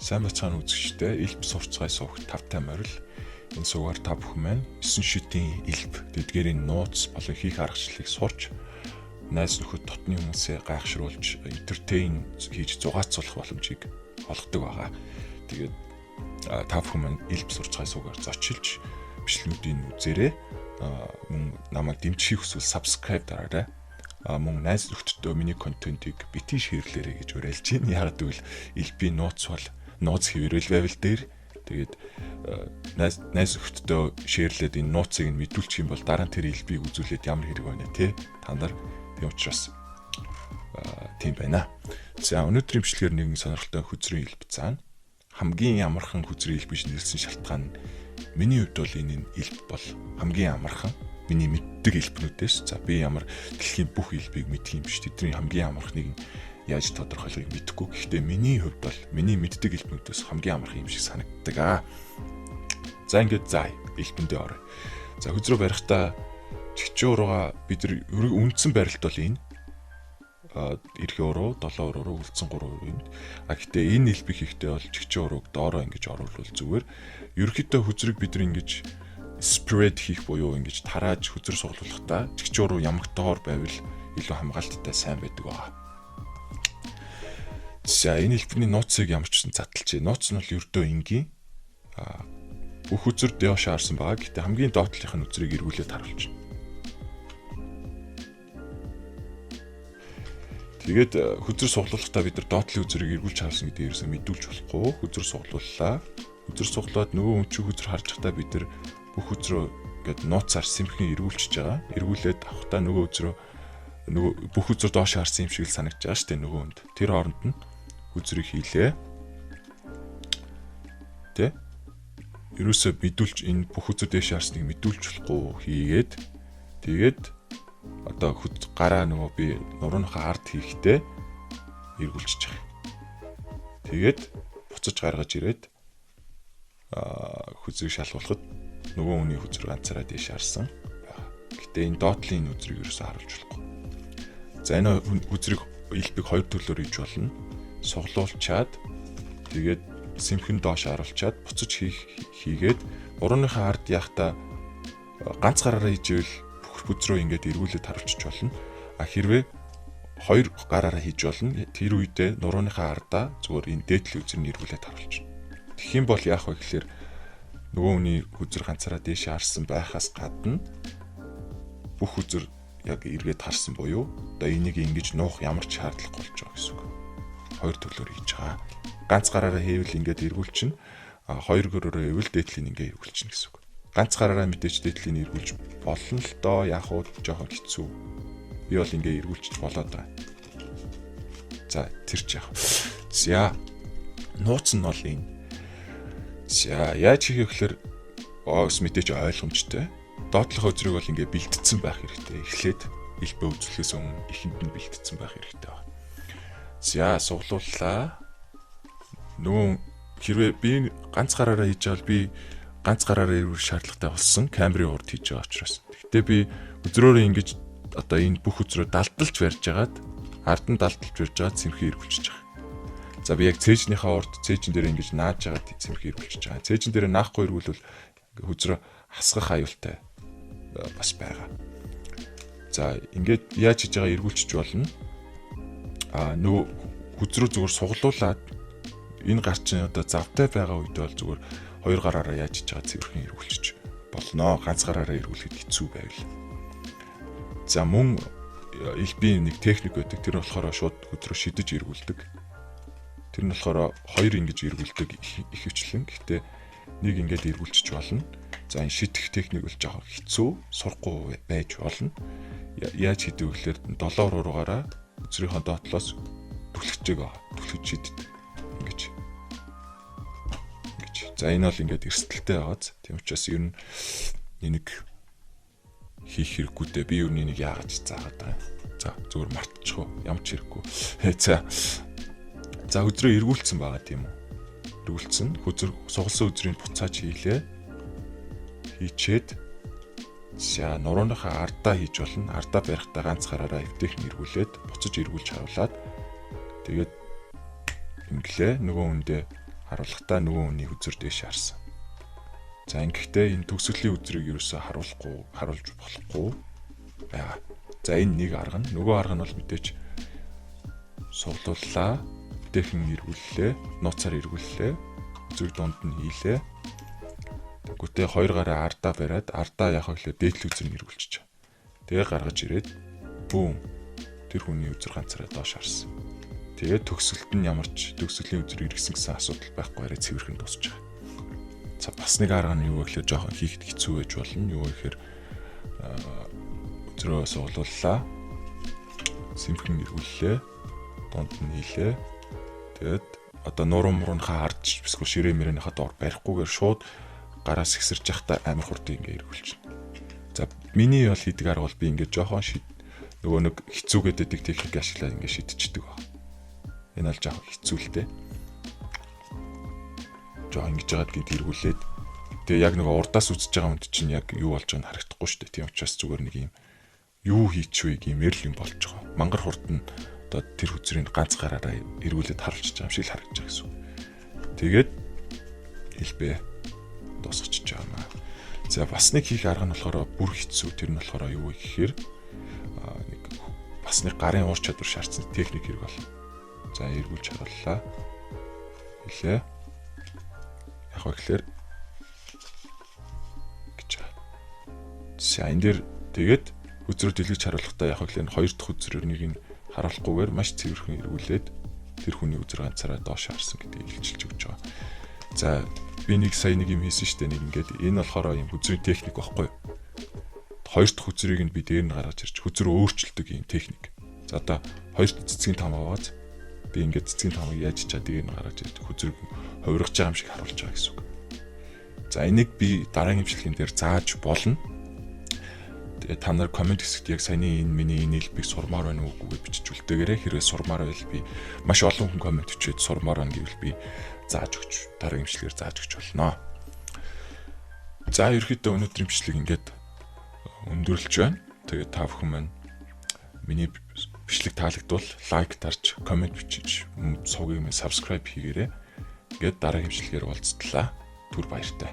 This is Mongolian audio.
Сайн бацхан үзэгчтэй элб сурцгай суух тавтай морил. Энэ суугаар та бүхэн маань 9 шидийн элб тэдгээрийн нууц болон хийх аргачлалыг сурч найз нөхөд дотны хүмүүсээ гайхшруулж entertain хийж зугаацуулах боломжийг олгодог байгаа. Тэгээд та бүхэн маань элб сурцгай суугаар зочилж бичлэгүүдийг үзээрэй. Мөн намайг дэмжих хүсвэл subscribe дараарай. Мөн найз нөхдөдөө миний контентыг бити шеэрлээрэй гэж уриалж байна. Яг гэвэл элбийн нууц бол нууц хэвээрэл байвал дээр тэгээд найз нөхдөдөө шеэрлээд энэ нууцыг нь мэдүүлчих юм бол дараа нь тэр элбийг үзүүлээд ямар хэрэг байна те та нар тийм учраас тийм байна. За өнөөдрийн бичлэгээр нэгэн сонирхолтой хүзрийн элб цаана хамгийн амархан хүзрийн элб гэж нэрлсэн шалтгаан нь миний хувьд бол энэ элб бол хамгийн амархан миний мэддэг элбнүүдээс. За би ямар дэлхийн бүх элбийг мэдх юм биш. Тэдний хамгийн амархныг нь яаж тодорхойлохыг мэдэхгүй. Гэхдээ миний хувьд бол миний мэддэг элбнүүдээс хамгийн амархан юм шиг санагддаг. За ингээд элбэндээ орё. За хүзрөө барихтаа чигчээ урууга бид нар үндсэн барилт бол энэ эрхээ уруу 7 уруу үлдсэн 3 уруу юм. Гэхдээ энэ элбэг хийхдээ бол чигчээ урууг доороо ингэж оруулвал зүгээр. Ерөнхийдөө хүзрийг бид нар ингэж spread хийх буюу ингэж тарааж хүзэр суглуулахдаа чигчээ уруу ямагтайгоор байвал илүү хамгаалттай сайн байдаг байна. За энэ элбэний нууцыг ямар ч гэсэн задлж байна. Нууц нь бол ердөө энгийн. Бүх хүзэр доош харсан байгаа. Гэхдээ хамгийн доотлынх нь үзрийг эргүүлээд харуулчихна. Тэгээд хүзэр суглуулахдаа бид нар доотлын үзрийг эргүүлж харсан гэдэг ерөөсөө мэдүүлж болохгүй. Хүзэр суглууллаа. Хүзэр суглаад нөгөө хүн чинь хүзэр харж байхдаа бид нар бүх хүзрөө ингээд нууцаар сэмхэн эргүүлчихэж байгаа. Эргүүлээд авахдаа нөгөө бүх хүзэр доош харсан юм шиг л санагдаж байгаа шүү дээ нөгөө хүнд. Тэр оронд нь хүзрийг хийлээ. Тэ? Ерөөсөө мэдүүлж энэ бүх хүзэр дээш харсныг мэдүүлж болохгүй хийгээд тэгээд одоо гараа нөгөө би нурууныхаа ард хийхдээ эргүүлчихэж байгаа. Тэгээд буцаж гаргаж ирээд хүзрийг шалгуулахад нөгөө хүний хүзэр ганцаараа дээш харсан. Гэтэ энэ доотлын үзрийг ерөөсөө харуулж болохгүй. За энэ хүзрийг элбэг хоёр төлөөр хийж болно. Суглуулчаад тэгээд сэмхэн доош харуулчаад буцаж хийгээд урууныхаа ард яхта ганц гараараа хийжвэл бүх хүзрөө ингээд эргүүлээд харуулчих болно. Хэрвээ хоёр гараараа хийж болно. Тэр үедээ нурууныхаа ардаа зүгээр энэ дээдлийн үзрийг эргүүлээд харуулчихна. Тэгэх юм бол яах вэ гэхээр нөгөө хүний хүзэр ганцаараа дээш харсан байхаас гадна бүх хүзэр яг эргээд харсан буюу одоо энийг ингэж нуух ямар ч шаардлага болж байгаа гэсэн үг. Хоёр төлөөр хийж байгаа. Ганц гараараа хийвэл ингээд эргүүлчихнэ. Хоёр гөрөөрөө ивэл дээдлийн ингээд эргүүлчихнэ гэсэн үг. Ганц гараараа мэдээж дээдлийн эргүүлж болно л доо яг уу жоохон хэцүү. Би бол ингээд эргүүлчих болоод байгаа. За тэр ч яах. За нууц нь бол энэ. За яаж хийх вэ гэхээр мэдээж ойлгомжтой. Доотлох үзрийг бол ингээд бэлтгэсэн байх хэрэгтэй. Эхлээд элбэ үзүүлэхээс өмнө ихэнд нь бэлтгэсэн байх хэрэгтэй байна. За суглууллаа. Нөгөө хэрвээ би ганц гараараа хийж байгаа бол би ганц гараараа эргүүлэх шаардлагатай болсон. Камерын урд хийж байгаа учраас. Гэхдээ би үзрөөрөө ингэж одоо энэ бүх үзрөө далдалж барьж агаад ард нь далдалж барьж агаад сэмхий эргүүлчихэж байгаа. За би яг цээжнийхаа урд цээжин дээр ингэж нааж агаад сэмхий эргүүлчихэж байгаа. Цээжин дээр наахгүй эргүүлвэл хүзрөө хасгах аюултай бас байгаа. За ингээд яаж хийж байгаа эргүүлчих болно. Нөгөө хүзрөө зүгээр суглуулад энэ гар чинь одоо завтай байгаа үед бол зүгээр хоёр гараараа яаж хийж байгаа цэвэрхэн эргүүлчих болно. Ганц гараараа эргүүлэхэд хэцүү байвал. За мөн элбийн нэг техник байдаг. Тэр нь болохоор шууд хүзрөө шидэж эргүүлдэг. Тэр нь болохоор хоёр ингэж эргүүлдэг ихэвчлэн. Гэхдээ нэг ингэж эргүүлчих болно. За энэ шидэх техник бол жоохон хэцүү, сурахгүй байж болно. Яаж хийдэг вэ гэхээр 7 уруугаараа хүзрийнхаа доотлоос түлхэж шиддэг. Ингэж. За энэ бол ингээд эрсдэлтэй байгааз. Тийм учраас ер нь энийг хийх хэрэггүй дээ. Би ер нь энийг яагаад заагаад байгаа. За зүгээр мартчихв. Ямар ч хэрэггүй. За хүзрээ эргүүлсэн байгаа тийм үү? Эргүүлсэн. Хүзэр сугалсан хүзрийг буцааж хийлээ. Хийчээд за нурууныхаа ардаа хийж болно. Ардаа барихтаа ганц гараараа эвтэйх нь эргүүлээд буцаж эргүүлж харуулад тэгээд инглээ нөгөө хүндээ харуулахдаа нөгөө хүний үзэр дээш харсан. За ингэхдээ энэ төгсгөлийн үзрийг ерөөсөө харуулж болохгүй байгаа. За энэ нэг арга нь. Нөгөө арга нь бол мэдээч суглууллаа, бүтэхэн эргүүллээ, нууцаар эргүүллээ, үзрэг дунд нь хийлээ. Тэгвэл хоёр гараа ардаа бариад ардаа яхаа гэхлээр дээдл үзэр нь эргүүлчих. Тэгээ гаргаж ирээд бүүм тэр хүний үзэр ганцаараа доош харсан. Тэгээд төгсгөлт нь ямарч төгсгөлийн үзэр эргэсэн гэсэн асуудал байхгүй арай цэвэрхэн дуусч байгаа. За бас нэг арга нь юу гэхээр жоохон хийхэд хэцүү байж болно. Юу гэхээр үзрөө суглууллаа. Симхэн эргүүллээ. Дунд нь хийлээ. Тэгээд одоо нуруу муурынхаа ардч бисгүй ширээ мөрөнийхөө доор барихгүйгээр шууд гараас ихсэрж явахдаа амар хурдан ингээ эргүүлчихнэ. За миний бол хийдэг арга бол би ингээ жоохон нөгөө нэг хэцүүгээд байдаг техник ашиглаад ингээ шидчихдэг баг. Энэ бол жоохон хэцүү л дээ. Жоохон ингэж яагаад гээд эргүүлээд тэгээ яг нөгөө урдаас үзэж байгаа хүнд чинь яг юу болж байгааг харагдахгүй шүү дээ. Тийм учраас зүгээр нэг юм юу хийчихвэ гэмээр л юм болж байгаа. Мангар хурдан одоо тэр хүзрийг ганц гараараа эргүүлээд харуулчихж байгаа юм шиг л харагдаж байгаа гэсэн. Тэгээд хэлбэ дуусгачих жаа маа. За бас нэг хийх арга нь болохоор бүр хэцүү. Тэр нь болохоор юу вэ гэхээр нэг бас нэг гарын уур чадвар шаардсан техник хэрэг болно. За эргүүлж харууллаа. Хэлээ. Яг гэхээр гэж. За энэ дээр тэгээд хүзрөө дэлгэж харуулахдаа яг гэхээр хоёр дахь хүзрөөнийг нь харуулахгүйгээр маш цэвэрхэн эргүүлээд тэр хүний үзэр ганцаараа доош харсан гэдгийг илчилж өгч байгаа. За би нэг сая нэг юм хийсэн штэ нэг ингээд энэ болохоор юм хүзрийн техник баггүй. Хоёр дахь хүзрийг нь би дээр нь гаргаж ирж хүзрөө өөрчилдөг юм техник. За одоо хоёр цэцгийн том аваад би ингээд цэцгийн томыг яаж чаад дээр нь гаргаж ирж хүзрийг хувиргаж байгаа юм шиг харуулж байгаа гэсэн үг. За энийг би дараагийн хэмжлэгийн дээр зааж болно. Тэгээ та нар комент хэсэгт яг саяны энэ миний энэ хэлбэг сурмаар байна уу үгүй биччихүүлтэйгээрээ хэрвээ сурмаар байл би маш олон хүн комент өчөөд сурмаар байна гэвэл би зааж өгч дараагийн хэмжлэгээр зааж өгч болно. За ерөөхдөө өнөөдрийн бичлэг ингээд өндөрлөж байна. Тэгээ та бүхэн маань миний бичлэг таалагдвал лайк дарж комент бичиж сувгийг минь subscribe хийгээрэй. Ингээд дараагийн бичлэгээр уулзтлаа. Түр баяртай.